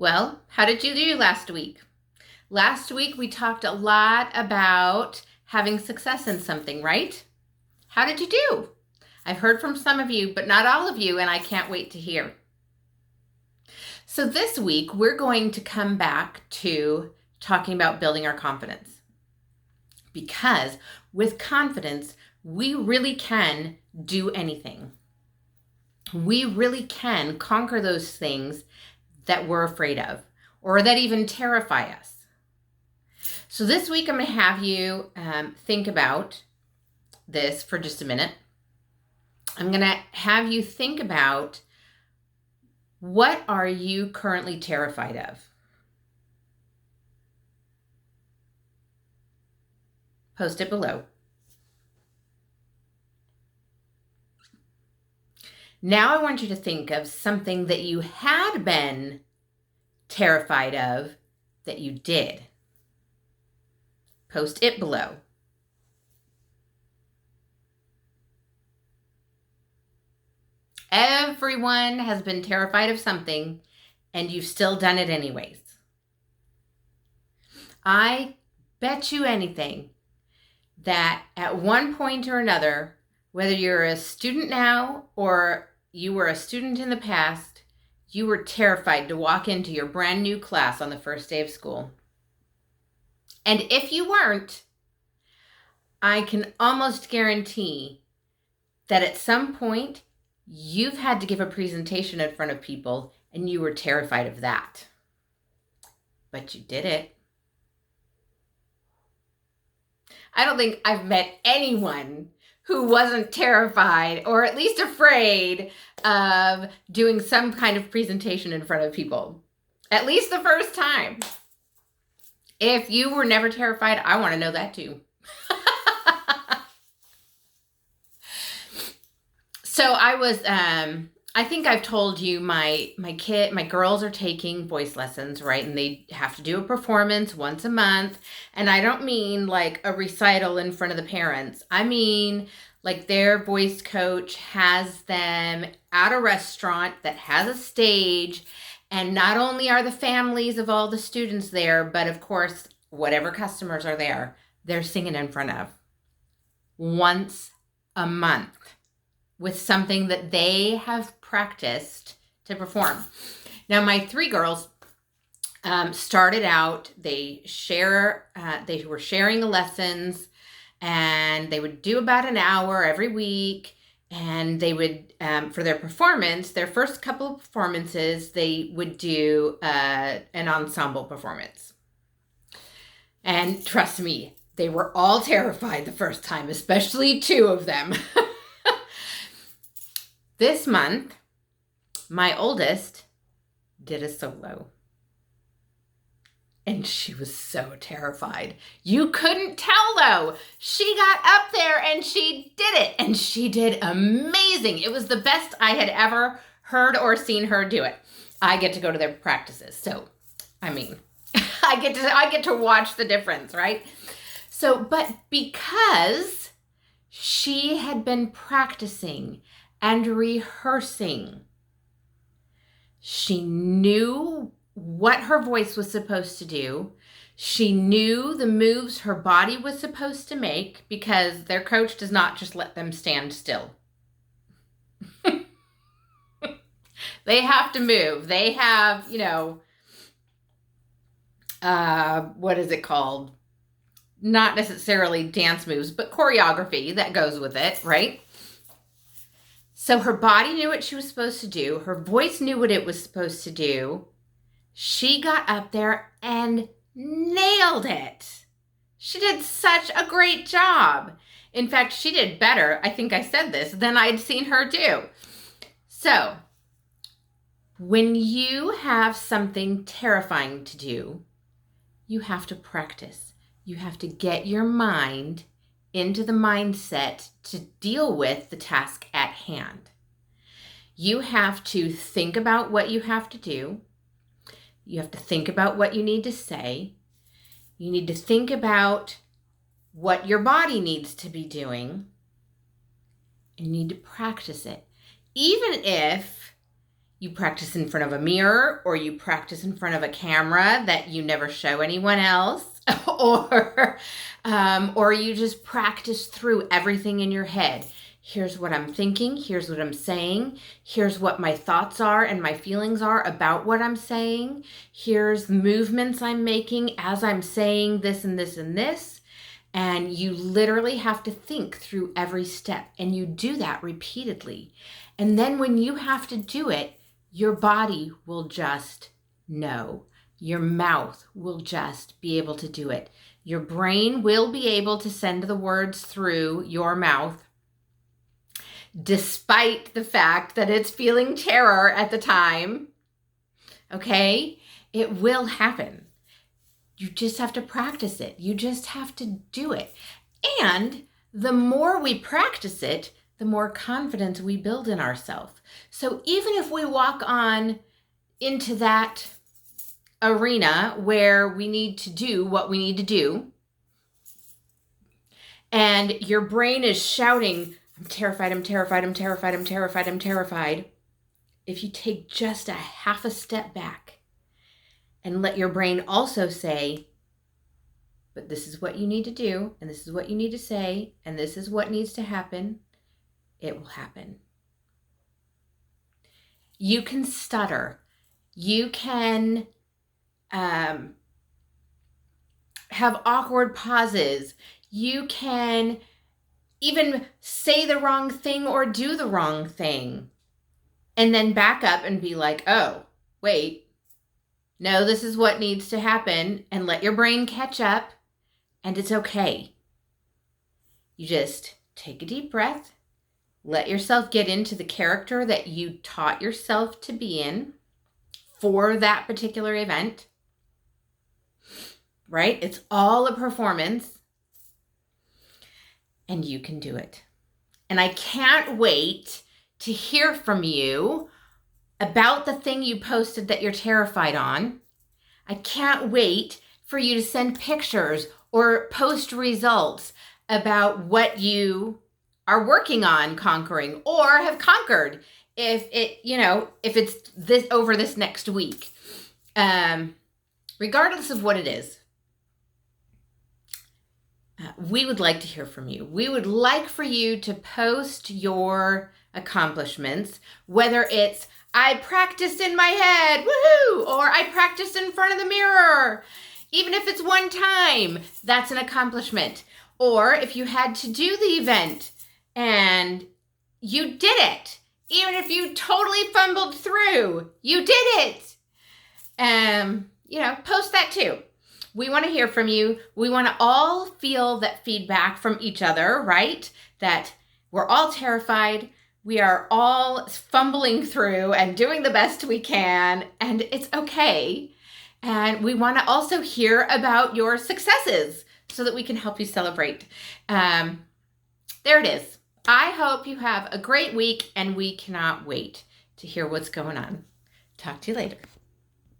Well, how did you do last week? Last week we talked a lot about having success in something, right? How did you do? I've heard from some of you, but not all of you, and I can't wait to hear. So this week we're going to come back to talking about building our confidence. Because with confidence, we really can do anything. We really can conquer those things that we're afraid of or that even terrify us. So this week I'm going to have you think about this for just a minute. I'm going to have you think about, what are you currently terrified of? Post it below. Now I want you to think of something that you had been terrified of that you did. Post it below. Everyone has been terrified of something, and you've still done it anyways. I bet you anything that at one point or another, whether you're a student now or you were a student in the past, you were terrified to walk into your brand new class on the first day of school. And if you weren't, I can almost guarantee that at some point you've had to give a presentation in front of people and you were terrified of that. But you did it. I don't think I've met anyone who wasn't terrified or at least afraid of doing some kind of presentation in front of people. At least the first time. If you were never terrified, I want to know that too. So I think I've told you my girls are taking voice lessons, right? And they have to do a performance once a month. And I don't mean like a recital in front of the parents. I mean like their voice coach has them at a restaurant that has a stage. And not only are the families of all the students there, but of course, whatever customers are there, they're singing in front of once a month with something that they have practiced to perform. Now, my three girls started out, they were sharing the lessons, and they would do about an hour every week. And they would, for their performance, their first couple of performances, they would do an ensemble performance. And trust me, they were all terrified the first time, especially two of them. This month, my oldest did a solo. And she was so terrified. You couldn't tell though. She got up there and she did it. And she did amazing. It was the best I had ever heard or seen her do it. I get to go to their practices. So, I mean, I get to watch the difference, right? So, but because she had been practicing and rehearsing, she knew what her voice was supposed to do. She knew the moves her body was supposed to make, because their coach does not just let them stand still. They have to move. They have, what is it called? Not necessarily dance moves, but choreography that goes with it, right? So her body knew what she was supposed to do. Her voice knew what it was supposed to do. She got up there and nailed it. She did such a great job. In fact, she did better, I think I said this, than I'd seen her do. So, when you have something terrifying to do, you have to practice. You have to get your mind into the mindset to deal with the task at hand. You have to think about what you have to do. You have to think about what you need to say. You need to think about what your body needs to be doing. You need to practice it. Even if you practice in front of a mirror, or you practice in front of a camera that you never show anyone else, or you just practice through everything in your head. Here's what I'm thinking. Here's what I'm saying. Here's what my thoughts are and my feelings are about what I'm saying. Here's movements I'm making as I'm saying this and this and this. And you literally have to think through every step. And you do that repeatedly. And then when you have to do it, your body will just know. Your mouth will just be able to do it. Your brain will be able to send the words through your mouth, despite the fact that it's feeling terror at the time. Okay? It will happen. You just have to practice it. You just have to do it. And the more we practice it, the more confidence we build in ourselves. So even if we walk on into that arena where we need to do what we need to do, and your brain is shouting, I'm terrified, I'm terrified, I'm terrified, I'm terrified, I'm terrified. If you take just a half a step back and let your brain also say, but this is what you need to do, and this is what you need to say, and this is what needs to happen, it will happen. You can stutter. You can have awkward pauses. You can even say the wrong thing or do the wrong thing, and then back up and be like, oh, wait, no, this is what needs to happen, and let your brain catch up, and it's okay. You just take a deep breath, let yourself get into the character that you taught yourself to be in for that particular event, right? It's all a performance, and you can do it. And I can't wait to hear from you about the thing you posted that you're terrified on. I can't wait for you to send pictures or post results about what you are working on conquering or have conquered if it's this over this next week. Regardless of what it is, we would like to hear from you. We would like for you to post your accomplishments, whether it's I practiced in my head, woohoo, or I practiced in front of the mirror. Even if it's one time, that's an accomplishment. Or if you had to do the event and you did it, even if you totally fumbled through, you did it. Post that too. We want to hear from you. We want to all feel that feedback from each other, right? That we're all terrified. We are all fumbling through and doing the best we can, and it's okay. And we want to also hear about your successes so that we can help you celebrate. There it is. I hope you have a great week, and we cannot wait to hear what's going on. Talk to you later.